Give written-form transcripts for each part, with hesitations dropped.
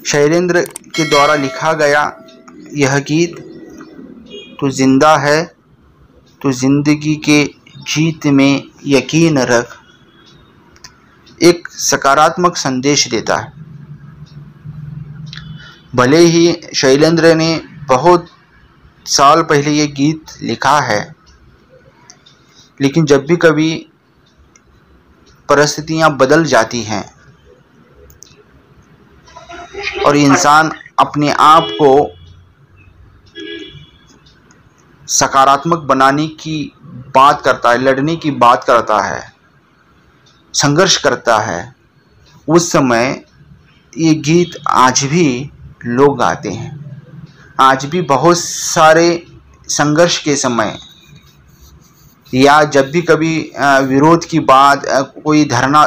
शैलेंद्र के द्वारा लिखा गया यह गीत तू जिंदा है तो जिंदगी के जीत में यकीन रख एक सकारात्मक संदेश देता है। भले ही शैलेंद्र ने बहुत साल पहले ये गीत लिखा है, लेकिन जब भी कभी परिस्थितियां बदल जाती हैं और इंसान अपने आप को सकारात्मक बनाने की बात करता है, लड़ने की बात करता है, संघर्ष करता है, उस समय ये गीत आज भी लोग गाते हैं। आज भी बहुत सारे संघर्ष के समय या जब भी कभी विरोध की बात, कोई धरना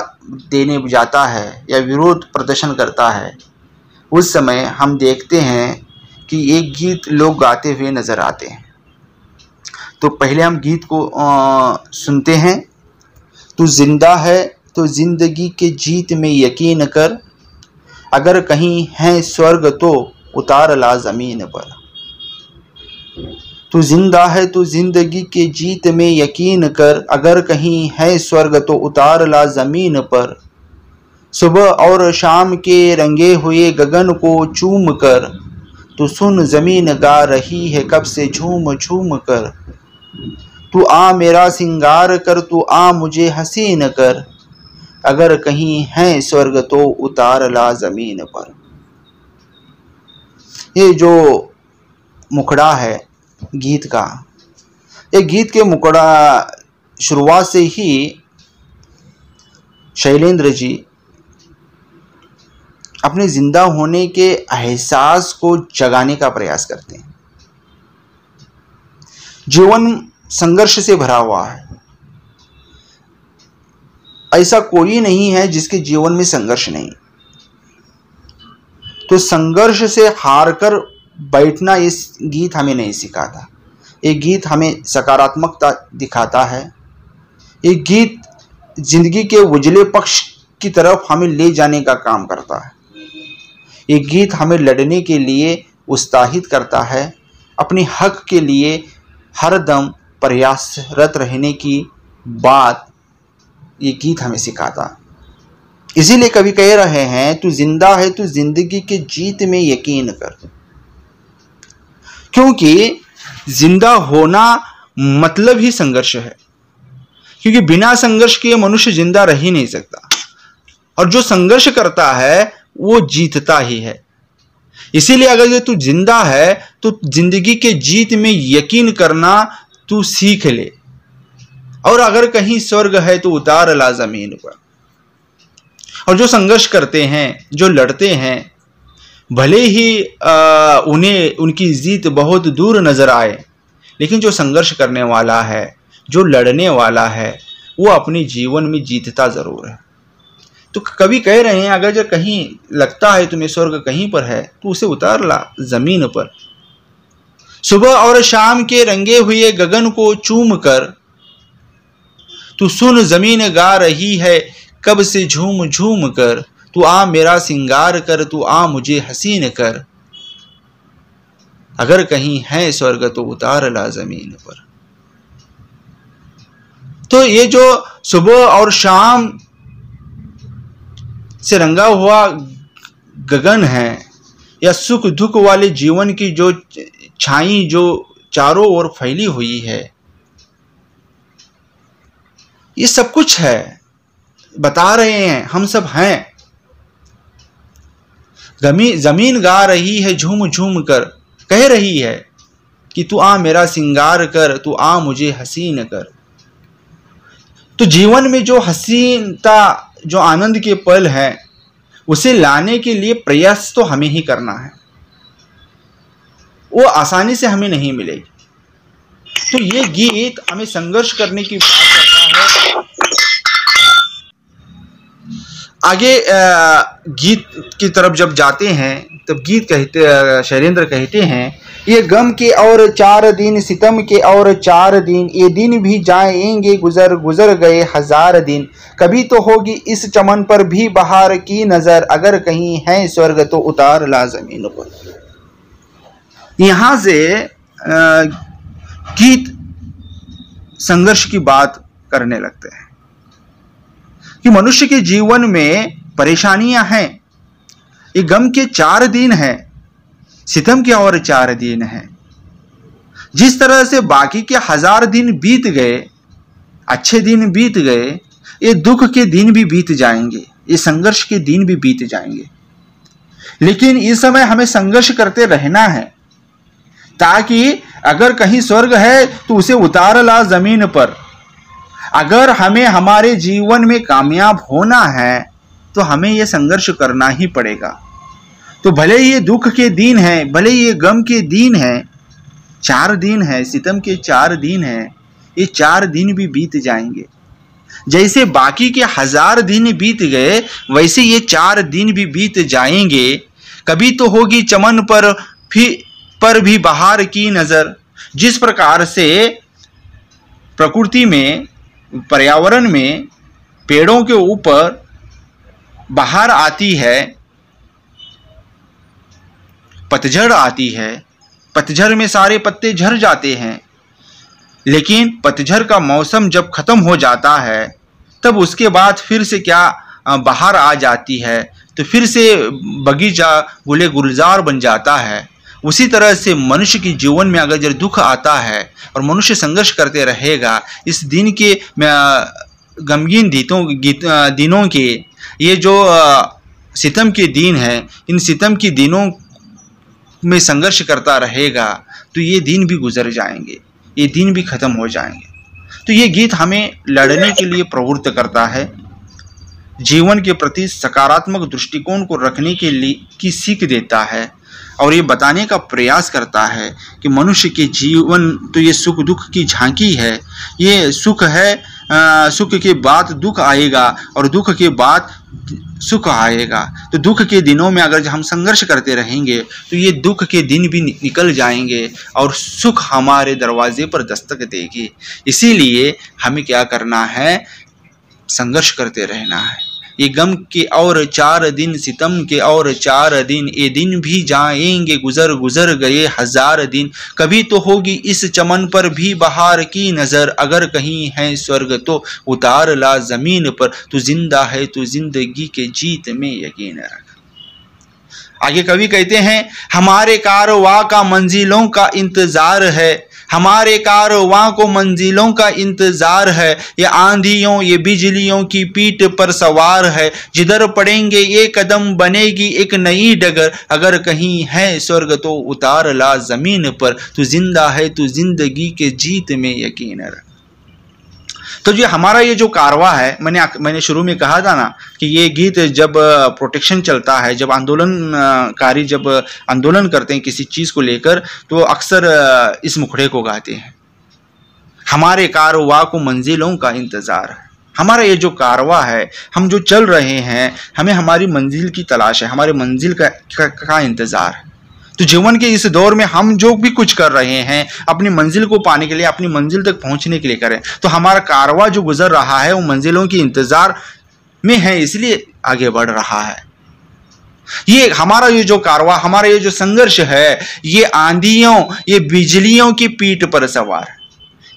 देने जाता है या विरोध प्रदर्शन करता है, उस समय हम देखते हैं कि ये गीत लोग गाते हुए नज़र आते हैं। तो पहले हम गीत को सुनते हैं। तू जिंदा है तो जिंदगी के जीत में यकीन कर, अगर कहीं है स्वर्ग तो उतार ला ज़मीन पर। तू जिंदा है तो जिंदगी के जीत में यकीन कर, अगर कहीं है स्वर्ग तो उतार ला ज़मीन पर। सुबह और शाम के रंगे हुए गगन को चूम कर, तू सुन ज़मीन गा रही है कब से झूम झूम कर। तू आ मेरा सिंगार कर, तू आ मुझे हसीन कर, अगर कहीं है स्वर्ग तो उतार ला ज़मीन पर। ये जो मुखड़ा है गीत का, ये गीत के मुखड़ा शुरुआत से ही शैलेंद्र जी अपने जिंदा होने के एहसास को जगाने का प्रयास करते हैं। जीवन संघर्ष से भरा हुआ है, ऐसा कोई नहीं है जिसके जीवन में संघर्ष नहीं। तो संघर्ष से हार कर बैठना इस गीत हमें नहीं सिखाता। ये गीत हमें सकारात्मकता दिखाता है। ये गीत जिंदगी के उजले पक्ष की तरफ हमें ले जाने का काम करता है। ये गीत हमें लड़ने के लिए उत्साहित करता है, अपने हक के लिए हरदम प्रयासरत रहने की बात ये गीत हमें सिखाता। इसीलिए कवि कह रहे हैं तू जिंदा है तो जिंदगी के जीत में यकीन कर, क्योंकि जिंदा होना मतलब ही संघर्ष है। क्योंकि बिना संघर्ष के मनुष्य जिंदा रह ही नहीं सकता, और जो संघर्ष करता है वो जीतता ही है। इसीलिए अगर ये तू जिंदा है तो जिंदगी के जीत में यकीन करना तू सीख ले, और अगर कहीं स्वर्ग है तो उतार ला ज़मीन पर। और जो संघर्ष करते हैं, जो लड़ते हैं, भले ही उन्हें उनकी जीत बहुत दूर नजर आए, लेकिन जो संघर्ष करने वाला है, जो लड़ने वाला है, वो अपने जीवन में जीतता जरूर है। तो कवि कह रहे हैं अगर जो कहीं लगता है तुम्हें स्वर्ग कहीं पर है तो उसे उतार ला जमीन पर। सुबह और शाम के रंगे हुए गगन को चूम कर, तू सुन जमीन गा रही है कब से झूम झूम कर। तू आ मेरा सिंगार कर, तू आ मुझे हसीन कर, अगर कहीं है स्वर्ग तो उतार ला जमीन पर। तो ये जो सुबह और शाम से रंगा हुआ गगन है, या सुख दुख वाले जीवन की जो छाई जो चारों ओर फैली हुई है, ये सब कुछ है, बता रहे हैं हम सब हैं। जमीन गा रही है झूम झूम कर, कह रही है कि तू आ मेरा सिंगार कर, तू आ मुझे हसीन कर। तो जीवन में जो हसीनता, जो आनंद के पल हैं, उसे लाने के लिए प्रयास तो हमें ही करना है। वो आसानी से हमें नहीं मिलेगी। तो ये गीत हमें संघर्ष करने की बात करता है। आगे गीत की तरफ जब जाते हैं तब गीत कहते, शैलेंद्र कहते हैं, ये गम के और 4 दिन, सितम के और 4 दिन, ये दिन भी जाएंगे गुजर, गुजर गए 1000 दिन। कभी तो होगी इस चमन पर भी बहार की नजर, अगर कहीं है स्वर्ग तो उतार ला जमीन पर। यहां से गीत संघर्ष की बात करने लगते हैं कि मनुष्य के जीवन में परेशानियां हैं। ये गम के 4 दिन हैं, सितम के और 4 दिन हैं। जिस तरह से बाकी के 1000 दिन बीत गए, अच्छे दिन बीत गए, ये दुख के दिन भी बीत जाएंगे, ये संघर्ष के दिन भी बीत जाएंगे। लेकिन इस समय हमें संघर्ष करते रहना है, ताकि अगर कहीं स्वर्ग है तो उसे उतार ला जमीन पर। अगर हमें हमारे जीवन में कामयाब होना है तो हमें यह संघर्ष करना ही पड़ेगा। तो भले ही ये दुख के दिन है, भले ही ये गम के दिन है, 4 दिन है, सितम के 4 दिन है, ये 4 दिन भी बीत जाएंगे। जैसे बाकी के 1000 दिन बीत गए, वैसे ये 4 दिन भी बीत जाएंगे। कभी तो होगी चमन पर भी बहार की नजर। जिस प्रकार से प्रकृति में, पर्यावरण में पेड़ों के ऊपर बहार आती है, पतझड़ आती है, पतझड़ में सारे पत्ते झड़ जाते हैं, लेकिन पतझड़ का मौसम जब खत्म हो जाता है तब उसके बाद फिर से क्या बहार आ जाती है, तो फिर से बगीचा गुले गुलजार बन जाता है। उसी तरह से मनुष्य के जीवन में अगर जब दुख आता है और मनुष्य संघर्ष करते रहेगा, इस दिन के गमगीन दिनों के, ये जो सितम के दिन है, इन सितम के दिनों में संघर्ष करता रहेगा तो ये दिन भी गुजर जाएंगे, ये दिन भी खत्म हो जाएंगे। तो ये गीत हमें लड़ने के लिए प्रवृत्त करता है, जीवन के प्रति सकारात्मक दृष्टिकोण को रखने के लिए की सीख देता है, और ये बताने का प्रयास करता है कि मनुष्य के जीवन तो ये सुख दुख की झांकी है। ये सुख है, सुख के बाद दुख आएगा और दुख के बाद सुख आएगा। तो दुख के दिनों में अगर हम संघर्ष करते रहेंगे तो ये दुख के दिन भी निकल जाएंगे और सुख हमारे दरवाजे पर दस्तक देगी। इसीलिए हमें क्या करना है, संघर्ष करते रहना है। ये गम के और 4 दिन, सितम के और 4 दिन, ये दिन भी जाएंगे गुजर, गुजर गए 1000 दिन। कभी तो होगी इस चमन पर भी बहार की नजर, अगर कहीं है स्वर्ग तो उतार ला जमीन पर। तू जिंदा है तो जिंदगी के जीत में यकीन रख। आगे कवि कहते हैं, हमारे कारवां का मंजिलों का इंतजार है, हमारे कारवां को मंजिलों का इंतजार है। ये आंधियों ये बिजलियों की पीठ पर सवार है, जिधर पड़ेंगे ये कदम बनेगी एक नई डगर, अगर कहीं है स्वर्ग तो उतार ला जमीन पर। तू जिंदा है तो जिंदगी के जीत में यकीन रख। तो जो हमारा ये जो कारवा है, मैंने शुरू में कहा था ना कि ये गीत जब प्रोटेक्शन चलता है, जब आंदोलनकारी जब आंदोलन करते हैं किसी चीज को लेकर, तो अक्सर इस मुखड़े को गाते हैं, हमारे कारवा को मंजिलों का इंतजार है। हमारा ये जो कारवा है, हम जो चल रहे हैं, हमें हमारी मंजिल की तलाश है, हमारे मंजिल का इंतजार है। तो जीवन के इस दौर में हम जो भी कुछ कर रहे हैं अपनी मंजिल को पाने के लिए, अपनी मंजिल तक पहुंचने के लिए करें। तो हमारा कारवा जो गुजर रहा है वो मंजिलों के इंतजार में है, इसलिए आगे बढ़ रहा है। ये हमारा ये जो कारवा, हमारा ये जो संघर्ष है, ये आंधियों ये बिजलियों की पीठ पर सवार है।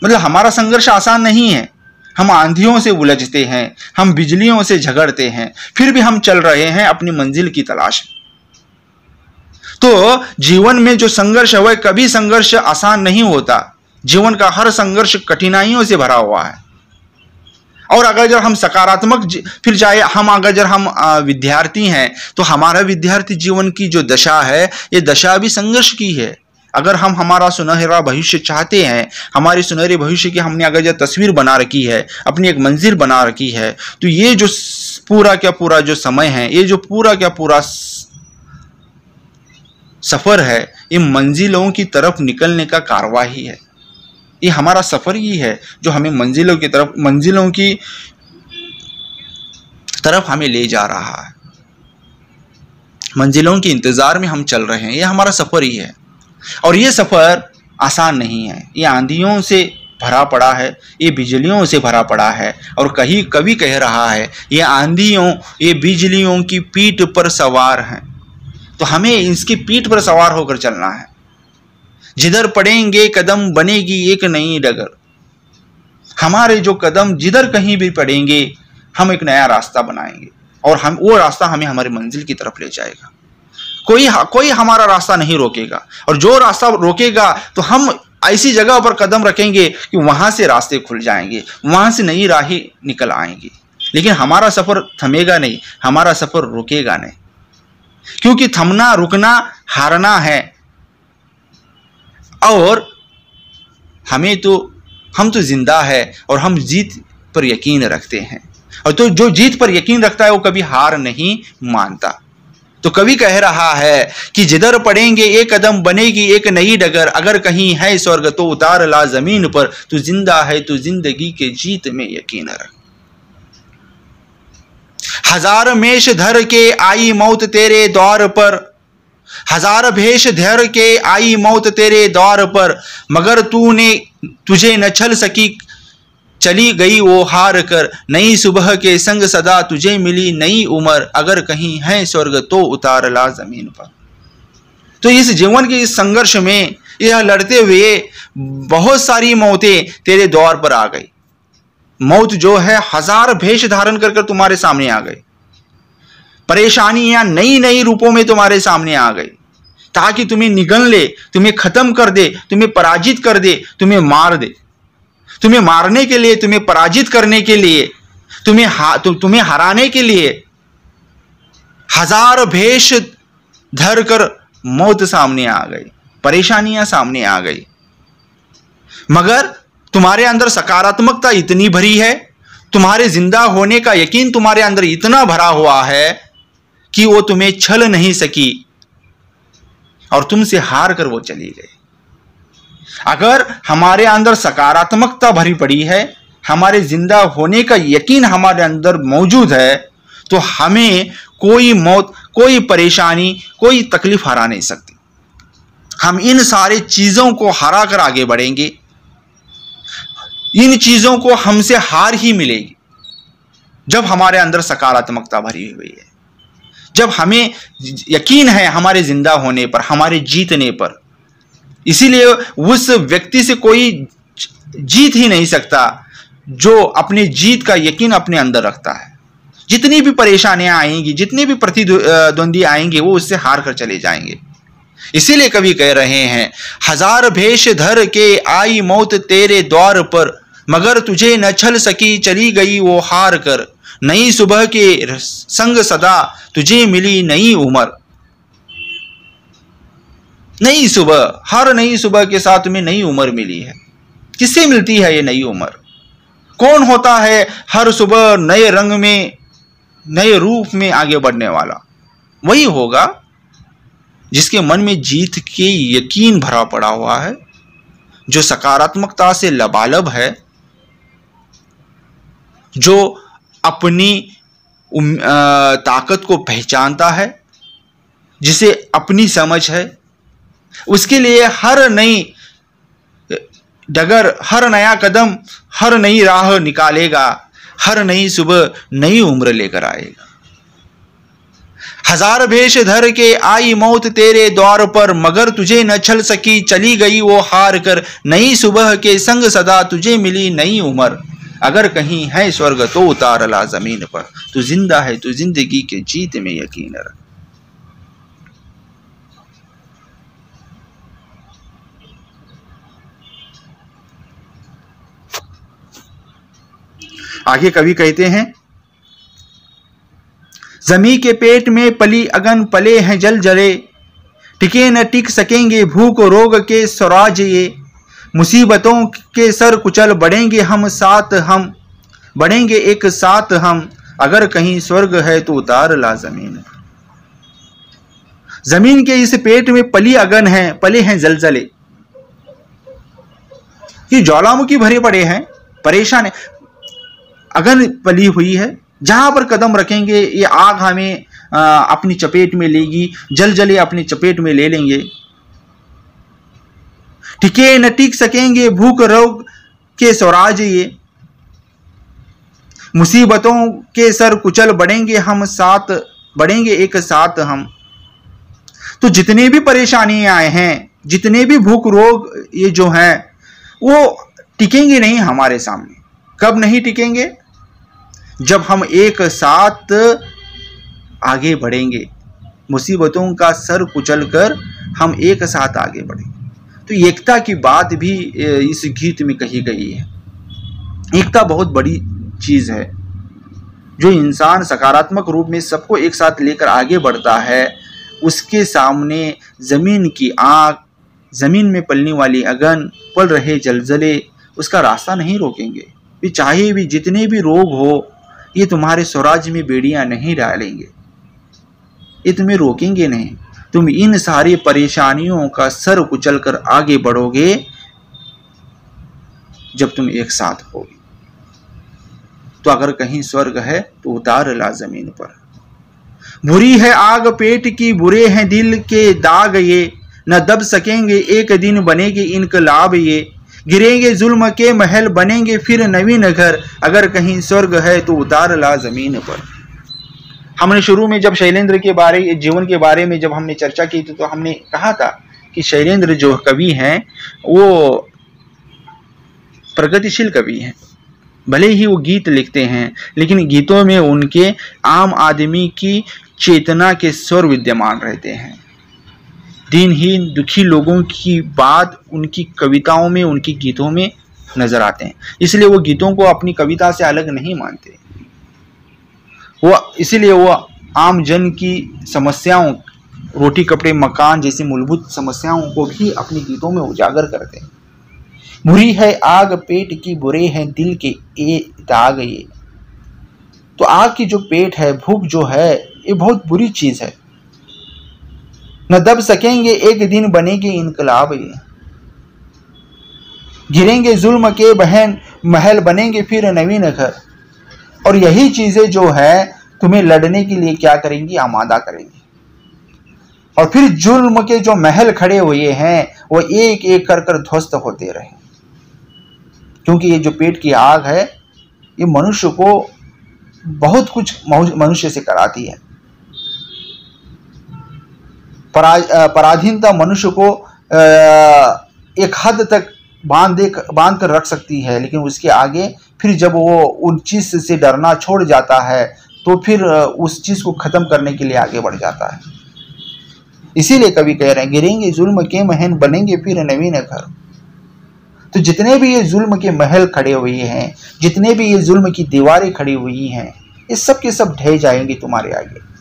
मतलब हमारा संघर्ष आसान नहीं है। हम आंधियों से उलझते हैं, हम बिजलियों से झगड़ते हैं, फिर भी हम चल रहे हैं अपनी मंजिल की तलाश में। तो जीवन में जो संघर्ष है वह कभी संघर्ष आसान नहीं होता। जीवन का हर संघर्ष कठिनाइयों से भरा हुआ है। और अगर जब हम सकारात्मक, फिर चाहे हम विद्यार्थी हैं तो हमारा विद्यार्थी जीवन की जो दशा है, ये दशा भी संघर्ष की है। अगर हम हमारा सुनहरा भविष्य चाहते हैं, हमारी सुनहरे भविष्य की हमने अगर जो तस्वीर बना रखी है, अपनी एक मंजिल बना रखी है, तो ये जो पूरा क्या पूरा जो समय है, ये जो पूरा क्या पूरा सफर है, ये मंजिलों की तरफ निकलने का कारवा ही है। ये हमारा सफर ही है जो हमें मंजिलों की तरफ, मंजिलों की तरफ हमें ले जा रहा है। मंजिलों के इंतजार में हम चल रहे हैं, ये हमारा सफर ही है। और ये सफर आसान नहीं है, ये आंधियों से भरा पड़ा है, ये बिजलियों से भरा पड़ा है। और कहीं कभी कह रहा है ये आंधियों, ये बिजलियों की पीठ पर सवार हैं। तो हमें इसकी पीठ पर सवार होकर चलना है। जिधर पड़ेंगे कदम बनेगी एक नई डगर। हमारे जो कदम जिधर कहीं भी पड़ेंगे हम एक नया रास्ता बनाएंगे और हम वो रास्ता हमें हमारी मंजिल की तरफ ले जाएगा। कोई हमारा रास्ता नहीं रोकेगा, और जो रास्ता रोकेगा तो हम ऐसी जगह पर कदम रखेंगे कि वहां से रास्ते खुल जाएंगे, वहां से नई राहें निकल आएंगी। लेकिन हमारा सफर थमेगा नहीं, हमारा सफर रुकेगा नहीं, क्योंकि थमना रुकना हारना है। और हम तो जिंदा है और हम जीत पर यकीन रखते हैं। और तो जो जीत पर यकीन रखता है वो कभी हार नहीं मानता। तो कवि कह रहा है कि जिधर पड़ेंगे एक कदम बनेगी एक नई डगर। अगर कहीं है स्वर्ग तो उतार ला जमीन पर। तू जिंदा है तो जिंदगी के जीत में यकीन रख। हजार मेष धर के आई मौत तेरे द्वार पर, हजार भेष धर के आई मौत तेरे द्वार पर, मगर तुझे न छल सकी चली गई वो हार कर। नई सुबह के संग सदा तुझे मिली नई उम्र। अगर कहीं है स्वर्ग तो उतार ला जमीन पर। तो इस जीवन के इस संघर्ष में यह लड़ते हुए बहुत सारी मौतें तेरे द्वार पर आ गई। मौत जो है हजार भेष धारण कर तुम्हारे सामने आ गई। परेशानियां नई नई रूपों में तुम्हारे सामने आ गई, ताकि तुम्हें निगल ले, तुम्हें खत्म कर दे, तुम्हें पराजित कर दे, तुम्हें मार दे। तुम्हें मारने के लिए, तुम्हें पराजित करने के लिए, तुम्हें हराने के लिए हजार भेष धर कर मौत सामने आ गई, परेशानियां सामने आ गई। मगर तुम्हारे अंदर सकारात्मकता इतनी भरी है, तुम्हारे जिंदा होने का यकीन तुम्हारे अंदर इतना भरा हुआ है कि वो तुम्हें छल नहीं सकी और तुमसे हार कर वो चली गई। अगर हमारे अंदर सकारात्मकता भरी पड़ी है, हमारे जिंदा होने का यकीन हमारे अंदर मौजूद है, तो हमें कोई मौत, कोई परेशानी, कोई तकलीफ हरा नहीं सकती। हम इन सारे चीजों को हरा कर आगे बढ़ेंगे। इन चीजों को हमसे हार ही मिलेगी जब हमारे अंदर सकारात्मकता भरी हुई है, जब हमें यकीन है हमारे जिंदा होने पर, हमारे जीतने पर। इसीलिए उस व्यक्ति से कोई जीत ही नहीं सकता जो अपनी जीत का यकीन अपने अंदर रखता है। जितनी भी परेशानियां आएंगी, जितनी भी प्रतिद्वंदी आएंगे, वो उससे हार कर चले जाएंगे। इसीलिए कवि कह रहे हैं, हजार भेष धर के आई मौत तेरे द्वार पर, मगर तुझे न छल सकी चली गई वो हार कर। नई सुबह के संग सदा तुझे मिली नई उम्र। नई सुबह, हर नई सुबह के साथ तुम्हें नई उम्र मिली है। किससे मिलती है ये नई उम्र? कौन होता है हर सुबह नए रंग में, नए रूप में आगे बढ़ने वाला? वही होगा जिसके मन में जीत के यकीन भरा पड़ा हुआ है, जो सकारात्मकता से लबालब है, जो अपनी ताकत को पहचानता है, जिसे अपनी समझ है। उसके लिए हर नई डगर, हर नया कदम, हर नई राह निकालेगा, हर नई सुबह नई उम्र लेकर आएगा। हजार भेष धर के आई मौत तेरे द्वार पर, मगर तुझे न छल सकी चली गई वो हार कर। नई सुबह के संग सदा तुझे मिली नई उम्र। अगर कहीं है स्वर्ग तो उतार ला जमीन पर। तू जिंदा है तो जिंदगी के जीत में यकीन रख। आगे कवि कहते हैं, जमी के पेट में पली अगन पले हैं जल जले, टिके न टिक सकेंगे भूख रोग के स्वराज ये। मुसीबतों के सर कुचल बढ़ेंगे हम साथ, हम बढ़ेंगे एक साथ हम। अगर कहीं स्वर्ग है तो उतार ला जमीन। जमीन के इस पेट में पली अगन है, पले हैं जलजले। ये ज्वालामुखी भरे पड़े हैं, परेशान है। अगन पली हुई है, जहां पर कदम रखेंगे ये आग हमें अपनी चपेट में लेगी, जल जले अपनी चपेट में ले लेंगे। टिके न टिक सकेंगे भूख रोग के स्वराज ये, मुसीबतों के सर कुचल बढ़ेंगे हम साथ, बढ़ेंगे एक साथ हम। तो जितने भी परेशानियां आए हैं, जितने भी भूख रोग ये जो हैं, वो टिकेंगे नहीं हमारे सामने। कब नहीं टिकेंगे? जब हम एक साथ आगे बढ़ेंगे, मुसीबतों का सर कुचल कर हम एक साथ आगे बढ़ेंगे। तो एकता की बात भी इस गीत में कही गई है। एकता बहुत बड़ी चीज है। जो इंसान सकारात्मक रूप में सबको एक साथ लेकर आगे बढ़ता है, उसके सामने जमीन की आग, जमीन में पलने वाली अगन, पल रहे जलजले उसका रास्ता नहीं रोकेंगे। भी चाहे भी जितने भी रोग हो, ये तुम्हारे स्वराज में बेड़ियां नहीं डालेंगे, ये तुम्हें रोकेंगे नहीं। तुम इन सारी परेशानियों का सर कुचल कर आगे बढ़ोगे जब तुम एक साथ होगे। तो अगर कहीं स्वर्ग है तो उतार ला जमीन पर। बुरी है आग पेट की, बुरे हैं दिल के दाग ये, न दब सकेंगे एक दिन बनेंगे इनकलाब ये। गिरेंगे जुल्म के महल बनेंगे फिर नवीन घर, अगर कहीं स्वर्ग है तो उतार ला जमीन पर। हमने शुरू में जब शैलेंद्र के बारे, जीवन के बारे में जब हमने चर्चा की थी, तो हमने कहा था कि शैलेंद्र जो कवि हैं वो प्रगतिशील कवि हैं। भले ही वो गीत लिखते हैं, लेकिन गीतों में उनके आम आदमी की चेतना के स्वर विद्यमान रहते हैं। दिनहीन दुखी लोगों की बात उनकी कविताओं में, उनकी गीतों में नजर आते हैं। इसलिए वो गीतों को अपनी कविता से अलग नहीं मानते। इसीलिए वो आम जन की समस्याओं, रोटी कपड़े मकान जैसी मूलभूत समस्याओं को भी अपनी गीतों में उजागर करते हैं। बुरी है आग पेट की, बुरे हैं दिल के ए दाग ये। तो आग की जो पेट है, भूख जो है, ये बहुत बुरी चीज है। न दब सकेंगे एक दिन बनेंगे इनकलाब ये। गिरेंगे जुल्म के बहन महल बनेंगे फिर नवीन घर। और यही चीजें जो है तुम्हें लड़ने के लिए क्या करेंगी? आमादा करेंगी। और फिर जुल्म के जो महल खड़े हुए हैं वो एक एक कर कर ध्वस्त होते रहे। क्योंकि ये जो पेट की आग है, ये मनुष्य को बहुत कुछ मनुष्य से कराती है। पराधीनता मनुष्य को एक हद तक बांध कर रख सकती है, लेकिन उसके आगे फिर जब वो उन चीज से डरना छोड़ जाता है तो फिर उस चीज को खत्म करने के लिए आगे बढ़ जाता है। इसीलिए कवि कह रहे हैं, गिरेंगे जुल्म के महल बनेंगे फिर नवीन घर। तो जितने भी ये जुल्म के महल खड़े हुए हैं, जितने भी ये जुल्म की दीवारें खड़ी हुई हैं, ये सब के सब ढह जाएंगे तुम्हारे आगे।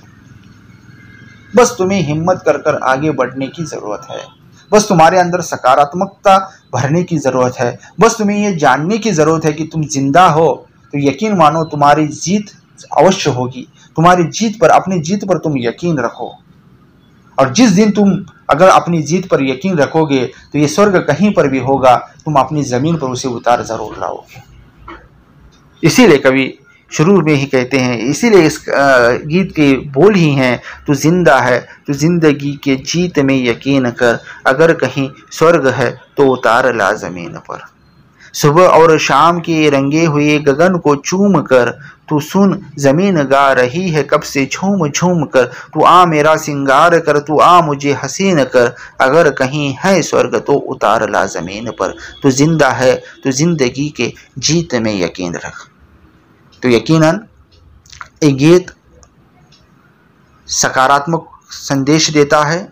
बस तुम्हें हिम्मत कर कर आगे बढ़ने की जरूरत है। बस तुम्हारे अंदर सकारात्मकता भरने की जरूरत है। बस तुम्हें ये जानने की जरूरत है कि तुम जिंदा हो तो यकीन मानो तुम्हारी जीत अवश्य होगी। तुम्हारी जीत पर, अपनी जीत पर तुम यकीन रखो। और जिस दिन तुम अगर अपनी जीत पर यकीन रखोगे तो ये स्वर्ग कहीं पर भी होगा, तुम अपनी जमीन पर उसे उतार जरूर लाओगे। इसीलिए कवि शुरू में ही कहते हैं, इसीलिए इस गीत के बोल ही हैं, तू जिंदा है तो जिंदगी के जीत में यकीन कर, अगर कहीं स्वर्ग है तो उतार ला जमीन पर। सुबह और शाम के रंगे हुए गगन को चूम कर, तू सुन जमीन गा रही है कब से झूम झूम कर। तू आ मेरा सिंगार कर, तू आ मुझे हसीन कर, अगर कहीं है स्वर्ग तो उतार ला जमीन पर। तू जिंदा है तो जिंदगी के जीत में यकीन रख। तो यकीनन ये गीत सकारात्मक संदेश देता है,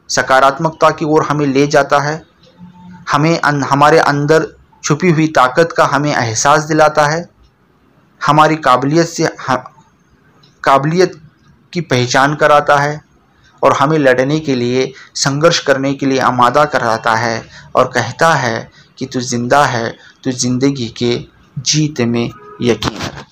सकारात्मकता की ओर हमें ले जाता है, हमें हमारे अंदर छुपी हुई ताकत का हमें एहसास दिलाता है, हमारी काबिलियत की पहचान कराता है और हमें लड़ने के लिए, संघर्ष करने के लिए आमादा कराता है और कहता है कि तू जिंदा है तो जिंदगी के जीत में यकीन रख।